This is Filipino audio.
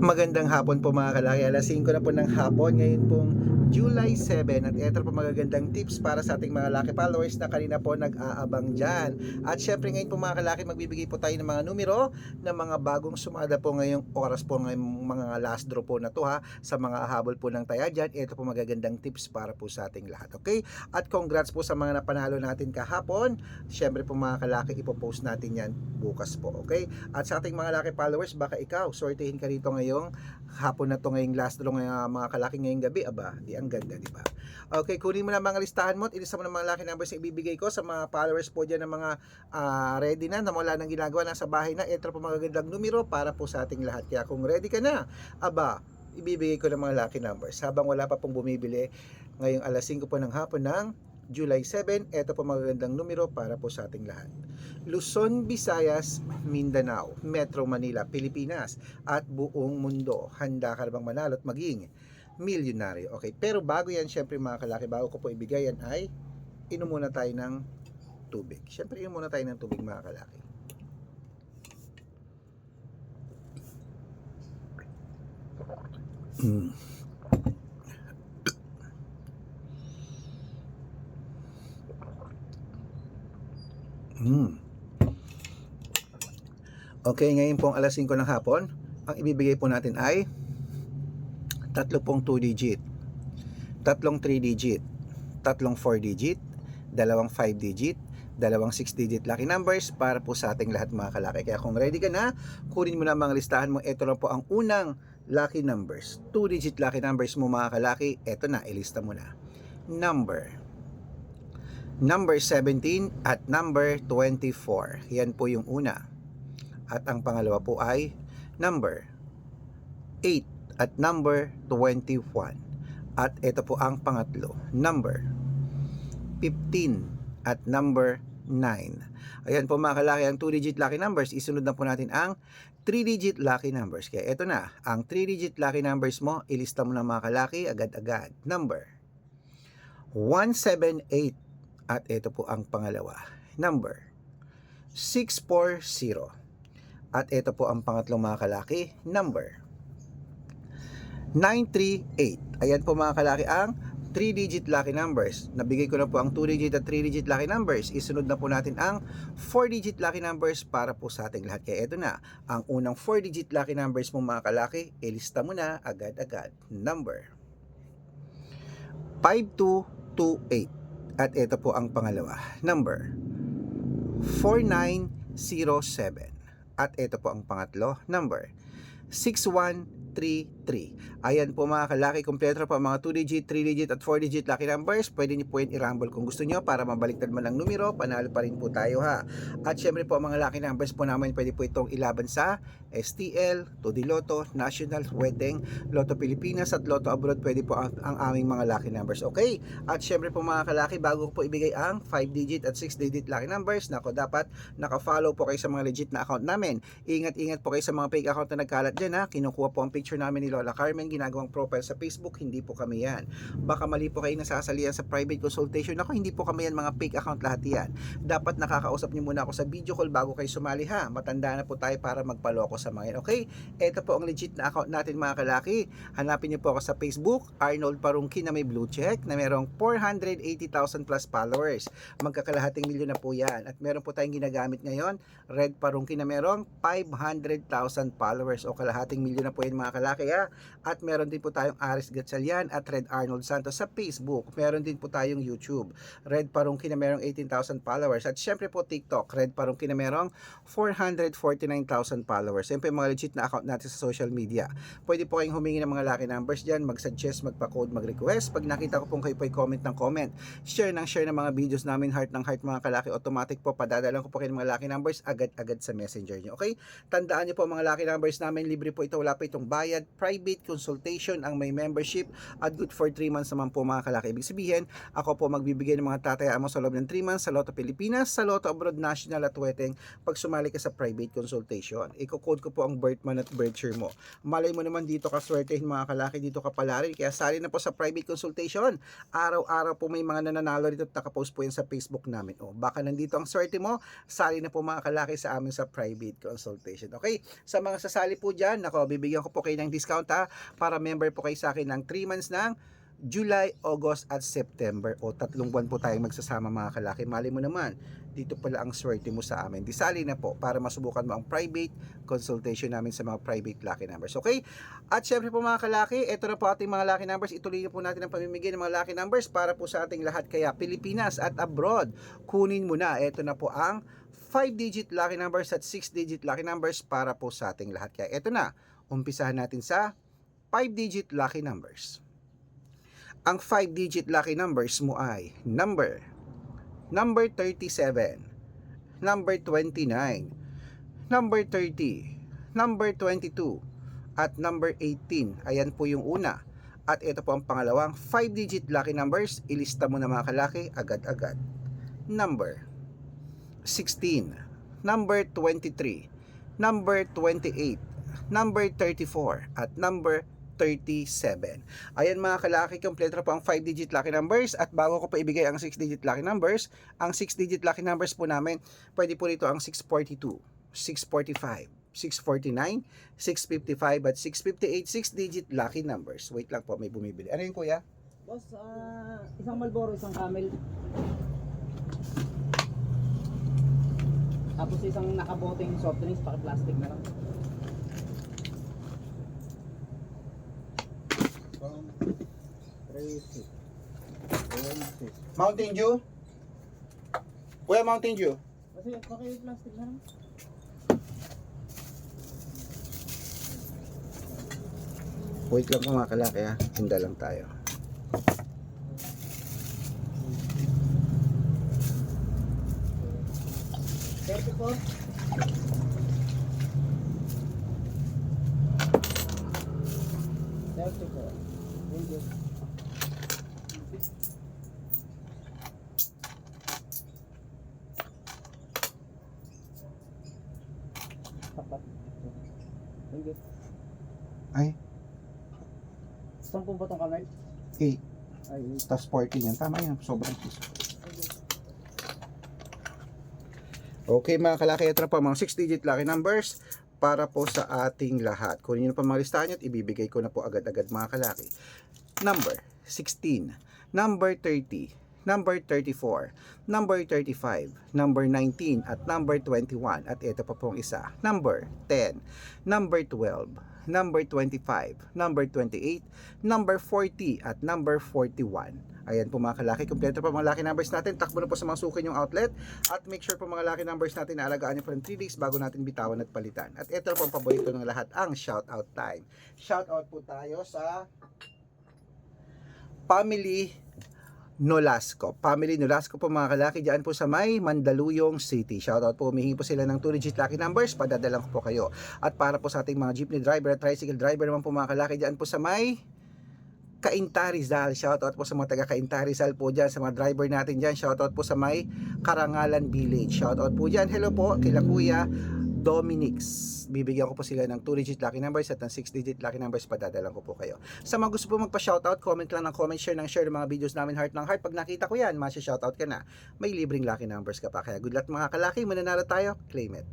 Magandang hapon po mga kalaki. Alas 5 na po ng hapon. Ngayon pong July 7. At ito po magagandang tips para sa ating mga laki followers na kanina po nag-aabang dyan. At syempre ngayon po mga kalaki, magbibigay po tayo ng mga numero ng mga bagong sumada po ngayong oras po, ngayong mga last draw po na to ha. Sa mga habol po ng taya dyan, ito po magagandang tips para po sa ating lahat. Okay? At congrats po sa mga napanalo natin kahapon. Syempre po mga kalaki, ipopost natin yan bukas po. Okay? At sa ating mga laki followers, baka ikaw sortehin ka rito ngayong hapon na to, ngayong last draw ngayong mga kalaki ngayong gabi. Aba, di ang ganda, di ba? Okay, kunin mo na mga listahan mo at ilista mo na mga laki numbers na ibibigay ko sa mga followers po dyan ng mga ready na wala nang ginagawa, nasa bahay na. Ito po magagandang numero para po sa ating lahat. Kaya kung ready ka na, aba, ibibigay ko ng mga lucky numbers habang wala pa pong bumibili ngayong alas 5 po ng hapon ng July 7. Ito po magagandang numero para po sa ating lahat. Luzon, Visayas, Mindanao, Metro Manila, Pilipinas at buong mundo. Handa ka na bang manalo at maging milyonaryo? Okay, pero bago yan, syempre mga kalaki, bago ko po ibigay yan ay inom muna tayo ng tubig. Syempre inom muna tayo ng tubig mga kalaki. Okay, ngayon pong alas 5 ng hapon, ang ibibigay po natin ay tatlo pong 2 digit, tatlong 3 digit, tatlong 4 digit, dalawang 5 digit, dalawang 6 digit lucky numbers para po sa ating lahat mga kalaki. Kaya kung ready ka na, kunin mo na mga listahan mo. Ito lang po ang unang lucky numbers, 2 digit lucky numbers mo mga kalaki. Ito na, ilista mo na. Number 17 at number 24. Yan po yung una. At ang pangalawa po ay number 8 at number 21. At ito po ang pangatlo, number 15 at number 9. Ayan po mga kalaki, ang 2-digit lucky numbers. Isunod na po natin ang 3-digit lucky numbers. Kaya ito na, ang 3-digit lucky numbers mo, ilista mo na mga kalaki agad-agad. Number 178. At ito po ang pangalawa, number 640. At ito po ang pangatlong mga kalaki, number 938. Ayan po mga kalaki ang 3-digit lucky numbers. Nabigay ko na po ang 2-digit at 3-digit lucky numbers. Isunod na po natin ang 4-digit lucky numbers para po sa ating lahat. Kaya ito na, ang unang 4-digit lucky numbers mo mga kalaki, ilista mo na agad-agad. Number 5228. At ito po ang pangalawa, number 4907. At ito po ang pangatlo, number 6133. Ayan po mga kalaki, kompleto po mga 2-digit, 3-digit at 4-digit lucky numbers. Pwede niyo po yan i-rumble kung gusto niyo para mabaliktad man ang numero, panalo pa rin po tayo ha. At syempre po mga lucky numbers po namin, pwede po itong ilaban sa STL, Todi Lotto, National, Wedding, Lotto Pilipinas at Lotto Abroad. Pwede po ang aming mga lucky numbers. Okay? At syempre po mga kalaki, bago ko po ibigay ang 5-digit at 6-digit lucky numbers, nako dapat naka-follow po kayo sa mga legit na account namin. Ingat-ingat po kayo sa mga fake account na nagkalat dyan ha. Kinukuha po ang picture namin ni Lola Carmen, ginagawang profile sa Facebook. Hindi po kami yan. Baka mali po kayo nasasalihan sa private consultation. Ako, hindi po kami yan, mga fake account lahat yan. Dapat nakakausap niyo muna ako sa video call bago kayo sumali ha. Matanda na po tayo para magpaloko sa mga yan. Okay? Ito po ang legit na account natin mga kalaki. Hanapin niyo po ako sa Facebook, Arnold Parungki na may blue check, na merong 480,000 plus followers. Magkakalahating milyon na po yan. At meron po tayong ginagamit ngayon, Red Parungki na merong 500,000 followers o kalahating milyon na po yan mga kalaki ha. At meron din po tayong Aris Gatchalian at Red Arnold Santos sa Facebook. Meron din po tayong YouTube, Red Parungki na merong 18,000 followers. At syempre po TikTok, Red Parungki na merong 449,000 followers. Siyempre mga legit na account natin sa social media. Pwede po kayong humingi ng mga lucky numbers dyan, mag-suggest, magpa-code, mag-request. Pag nakita ko pong kayo po comment ng comment, share ng mga videos namin, heart ng heart mga kalaki, automatic po padadalan ko po kayo ng mga lucky numbers agad-agad sa messenger nyo. Okay? Tandaan nyo po mga lucky numbers namin, libre po ito, wala pa itong bayad. Private consultation ang may membership at good for 3 months naman po mga kalaki. Ibig sabihin, ako po magbibigay ng mga tatayaan mo sa loob ng 3 months sa Lotto Pilipinas, sa Lotto Abroad, National at Wedding pag sumali ka sa private consultation. Iko-code ko po ang birth month at birth year mo. Malay mo naman dito ka swertehin mga kalaki, dito ka palarin. Kaya sali na po sa private consultation. Araw-araw po may mga nananalo dito at nakapost po yan sa Facebook namin. O baka nandito ang swerte mo, sali na po mga kalaki sa amin sa private consultation. Okay? Sa mga sasali po dyan, nako, bibigyan ko po kayo kayo ng discount ha, para member po kayo sa akin ng 3 months ng July, August at September. O 3 buwan po tayong magsasama mga kalaki. Mali mo naman, dito pala ang swerte mo sa amin. Disali na po para masubukan mo ang private consultation namin sa mga private lucky numbers. Okay? At syempre po mga kalaki, ito na po ating mga lucky numbers. Ituloy na po natin ang pamimigay ng mga lucky numbers para po sa ating lahat. Kaya Pilipinas at abroad, kunin mo na. Ito na po ang 5-digit lucky numbers at 6-digit lucky numbers para po sa ating lahat. Kaya ito na, umpisahan natin sa 5-digit lucky numbers. Ang 5-digit lucky numbers mo ay number 37, number 29, number 30, number 22, at number 18. Ayan po yung una. At ito po ang pangalawang 5-digit lucky numbers. Ilista mo na mga kalaki agad-agad. Number 16, number 23, number 28, number 34, at number 37. Ayan mga kalaki, kompleto na po ang 5-digit lucky numbers. At bago ko pa ibigay ang 6-digit lucky numbers, ang 6-digit lucky numbers po namin, pwede po rito ang 642, 645, 649, 655 at 658, 6-digit lucky numbers. Wait lang po, may bumibili. Ano yun kuya? Boss, isang Marlboro, isang Camel. Tapos isang nakaboteng soft drinks, paki-plastic na lang. Mountain Dew? Kuya, Mountain Dew? Kasi paki-plastic na lang. Wait lang po mga kalaki ha. Hinda lang tayo. Thank you po. Thank you po. Thank you. Thank you. Ay, Saan po ba itong Camel? 8. Ay, Tapos 14 yan. Tama yan. Sobrang piso. Okay mga kalaki, ito na po mga 6-digit lucky numbers para po sa ating lahat. Kunin nyo pa mga listahan nyo at ibibigay ko na po agad-agad mga kalaki. Number 16, number 30, number 34, number 35, number 19, at number 21. At ito pa pong isa, number 10, number 12, number 25, number 28, number 40, at number 41. Ayan po mga kalaki, kompleto pa mga lucky numbers natin. Takbo na po sa mga suki yung outlet. At make sure po mga lucky numbers natin na alagaan nyo po ng 3 days bago natin bitawan at palitan. At ito po ang paborito ng lahat, ang shoutout time. Shoutout po tayo sa Family Nolasco. Family Nolasco po mga kalaki, dyan po sa may Mandaluyong City. Shoutout po, humihingi po sila ng 2-digit lucky numbers, padadalang ko po kayo. At para po sa ating mga jeepney driver at tricycle driver naman po mga kalaki, dyan po sa may Cainta Rizal. Shoutout po sa mga taga Cainta Rizal po dyan, sa mga driver natin dyan. Shoutout po sa may Karangalan Village. Shoutout po dyan. Hello po kila Kuya Dominix. Bibigyan ko po sila ng 2-digit lucky numbers at ng 6-digit lucky numbers, padadalang ko po kayo. Sa mga gusto po magpa-shoutout, comment lang ng comment, share ng share ng mga videos namin, heart ng heart. Pag nakita ko yan, masya-shoutout ka na. May libreng lucky numbers ka pa. Kaya good luck mga kalaki, mananalo tayo, claim it.